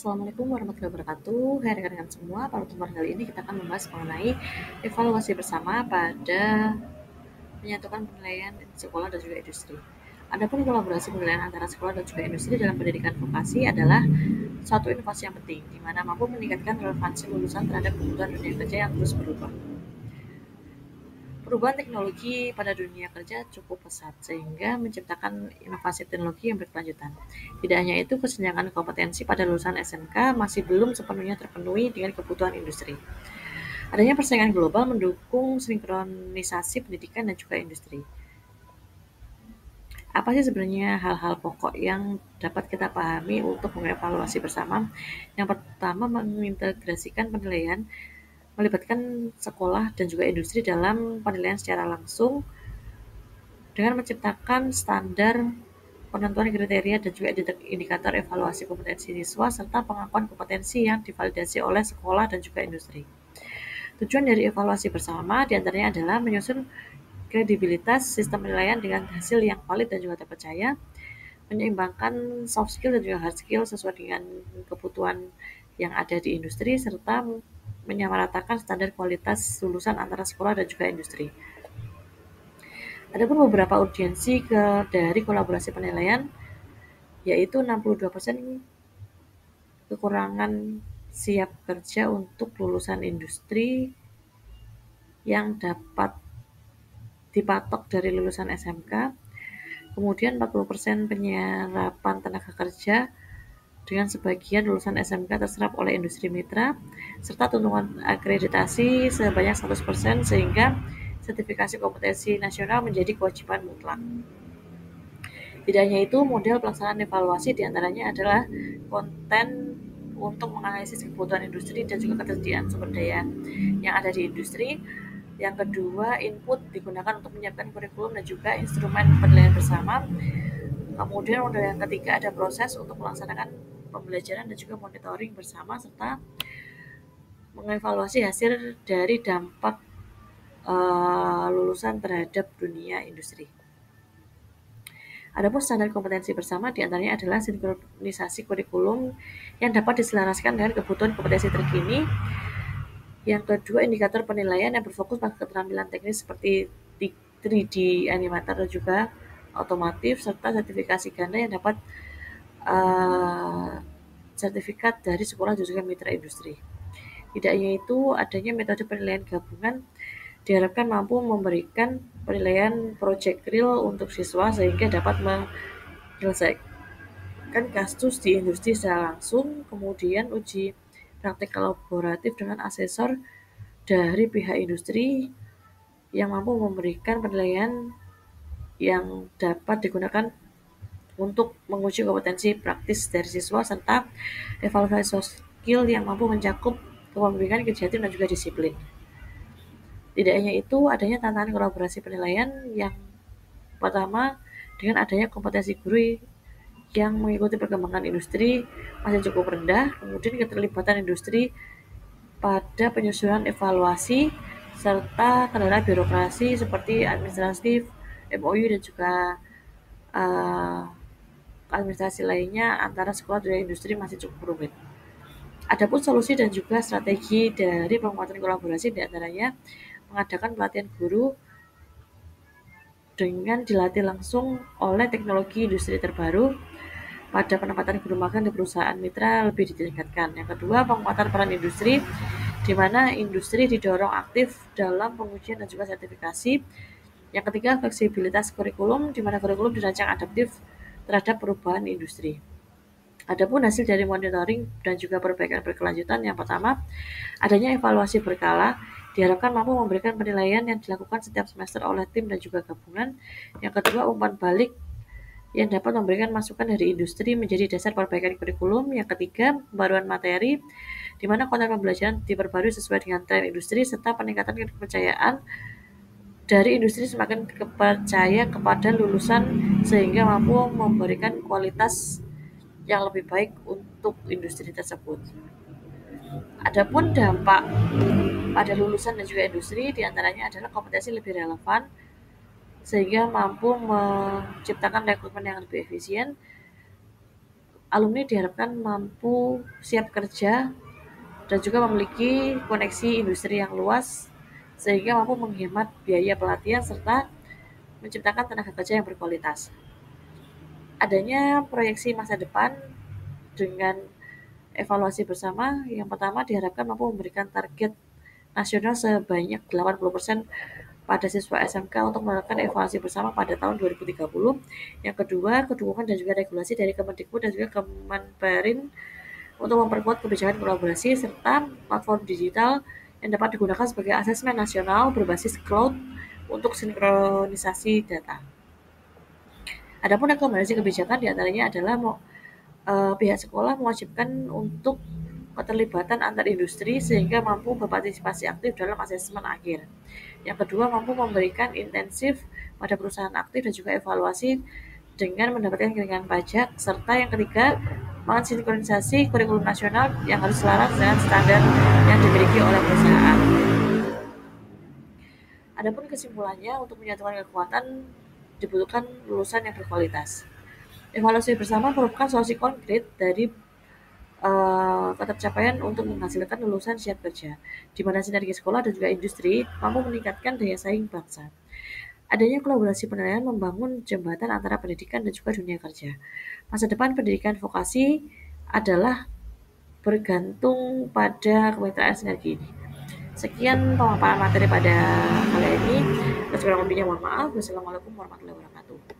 Assalamualaikum warahmatullahi wabarakatuh. Hai rekan-rekan semua, pada pertemuan kali ini kita akan membahas mengenai evaluasi bersama pada menyatukan penilaian sekolah dan juga industri. Adapun kolaborasi penilaian antara sekolah dan juga industri dalam pendidikan vokasi adalah suatu inovasi yang penting, di mana mampu meningkatkan relevansi lulusan terhadap kebutuhan dunia kerja yang terus berubah. Perubahan teknologi pada dunia kerja cukup pesat, sehingga menciptakan inovasi teknologi yang berkelanjutan. Tidak hanya itu, kesenjangan kompetensi pada lulusan SMK masih belum sepenuhnya terpenuhi dengan kebutuhan industri. Adanya persaingan global mendukung sinkronisasi pendidikan dan juga industri. Apa sih sebenarnya hal-hal pokok yang dapat kita pahami untuk mengevaluasi bersama? Yang pertama, mengintegrasikan penilaian melibatkan sekolah dan juga industri dalam penilaian secara langsung dengan menciptakan standar penentuan kriteria dan juga indikator evaluasi kompetensi siswa serta pengakuan kompetensi yang divalidasi oleh sekolah dan juga industri. Tujuan dari evaluasi bersama diantaranya adalah menyusun kredibilitas sistem penilaian dengan hasil yang valid dan juga terpercaya, menyeimbangkan soft skill dan juga hard skill sesuai dengan kebutuhan yang ada di industri, serta menyamaratakan standar kualitas lulusan antara sekolah dan juga industri. Adapun beberapa urgensi dari kolaborasi penilaian, yaitu 62% kekurangan siap kerja untuk lulusan industri yang dapat dipatok dari lulusan SMK, kemudian 40% penyerapan tenaga kerja dengan sebagian lulusan SMK terserap oleh industri mitra, serta tuntutan akreditasi sebanyak 100% sehingga sertifikasi kompetensi nasional menjadi kewajiban mutlak. Tidak hanya itu, model pelaksanaan evaluasi diantaranya adalah konten untuk menganalisis kebutuhan industri dan juga ketersediaan sumber daya yang ada di industri. Yang kedua, input digunakan untuk menyiapkan kurikulum dan juga instrumen penilaian bersama. Kemudian model yang ketiga ada proses untuk melaksanakan pembelajaran dan juga monitoring bersama serta mengevaluasi hasil dari dampak lulusan terhadap dunia industri. Adapun standar kompetensi bersama diantaranya adalah sinkronisasi kurikulum yang dapat diselaraskan dengan kebutuhan kompetensi terkini. Yang kedua, indikator penilaian yang berfokus pada keterampilan teknis seperti 3D animator dan juga otomotif, serta sertifikasi ganda yang dapat sertifikat dari sekolah dan juga mitra industri. Tidak hanya itu, adanya metode penilaian gabungan diharapkan mampu memberikan penilaian project real untuk siswa sehingga dapat menyelesaikan kasus di industri secara langsung, kemudian uji praktik kolaboratif dengan asesor dari pihak industri yang mampu memberikan penilaian yang dapat digunakan untuk menguji kompetensi praktis dari siswa serta evaluasi soft skill yang mampu mencakup kepemimpinan, kerjaan dan juga disiplin. Tidak hanya itu, adanya tantangan kolaborasi penilaian yang pertama dengan adanya kompetensi guru yang mengikuti perkembangan industri masih cukup rendah, kemudian keterlibatan industri pada penyusunan evaluasi serta kendala birokrasi seperti administratif, MOU dan juga administrasi lainnya antara sekolah dan industri masih cukup rumit. Adapun solusi dan juga strategi dari penguatan kolaborasi diantaranya mengadakan pelatihan guru dengan dilatih langsung oleh teknologi industri terbaru. Pada penempatan guru magang di perusahaan mitra lebih ditingkatkan. Yang kedua, penguatan peran industri, di mana industri didorong aktif dalam pengujian dan juga sertifikasi. Yang ketiga, fleksibilitas kurikulum, di mana kurikulum dirancang adaptif terhadap perubahan industri. Adapun hasil dari monitoring dan juga perbaikan berkelanjutan, yang pertama, adanya evaluasi berkala, diharapkan mampu memberikan penilaian yang dilakukan setiap semester oleh tim dan juga gabungan. Yang kedua, umpan balik yang dapat memberikan masukan dari industri menjadi dasar perbaikan kurikulum. Yang ketiga, pembaruan materi, di mana konten pembelajaran diperbarui sesuai dengan tren industri, serta peningkatan kepercayaan dari industri semakin percaya kepada lulusan sehingga mampu memberikan kualitas yang lebih baik untuk industri tersebut. Adapun dampak pada lulusan dan juga industri diantaranya adalah kompetensi lebih relevan sehingga mampu menciptakan rekrutmen yang lebih efisien, alumni diharapkan mampu siap kerja dan juga memiliki koneksi industri yang luas sehingga mampu menghemat biaya pelatihan serta menciptakan tenaga kerja yang berkualitas. Adanya proyeksi masa depan dengan evaluasi bersama, yang pertama diharapkan mampu memberikan target nasional sebanyak 80% pada siswa SMK untuk melakukan evaluasi bersama pada tahun 2030. Yang kedua, kedukungan dan juga regulasi dari Kemendikbud dan juga Kemenperin untuk memperkuat kebijakan kolaborasi serta platform digital yang dapat digunakan sebagai asesmen nasional berbasis cloud untuk sinkronisasi data. Adapun rekomendasi kebijakan diantaranya adalah pihak sekolah mewajibkan untuk keterlibatan antar industri sehingga mampu berpartisipasi aktif dalam asesmen akhir. Yang kedua, mampu memberikan intensif pada perusahaan aktif dan juga evaluasi dengan mendapatkan keringanan pajak. Serta yang ketiga, mensinkronisasi kurikulum nasional yang harus selaras dengan standar yang dimiliki oleh perusahaan. Adapun kesimpulannya, untuk menyatukan kekuatan dibutuhkan lulusan yang berkualitas. Evaluasi bersama merupakan solusi konkret dari ketercapaian untuk menghasilkan lulusan siap kerja, di mana sinergi sekolah dan juga industri mampu meningkatkan daya saing bangsa. Adanya kolaborasi penilaian membangun jembatan antara pendidikan dan juga dunia kerja. Masa depan pendidikan vokasi adalah bergantung pada kemitraan sinergi ini. Sekian pemaparan materi pada kali ini. Kurang lebihnya mohon maaf. Wassalamualaikum warahmatullahi wabarakatuh.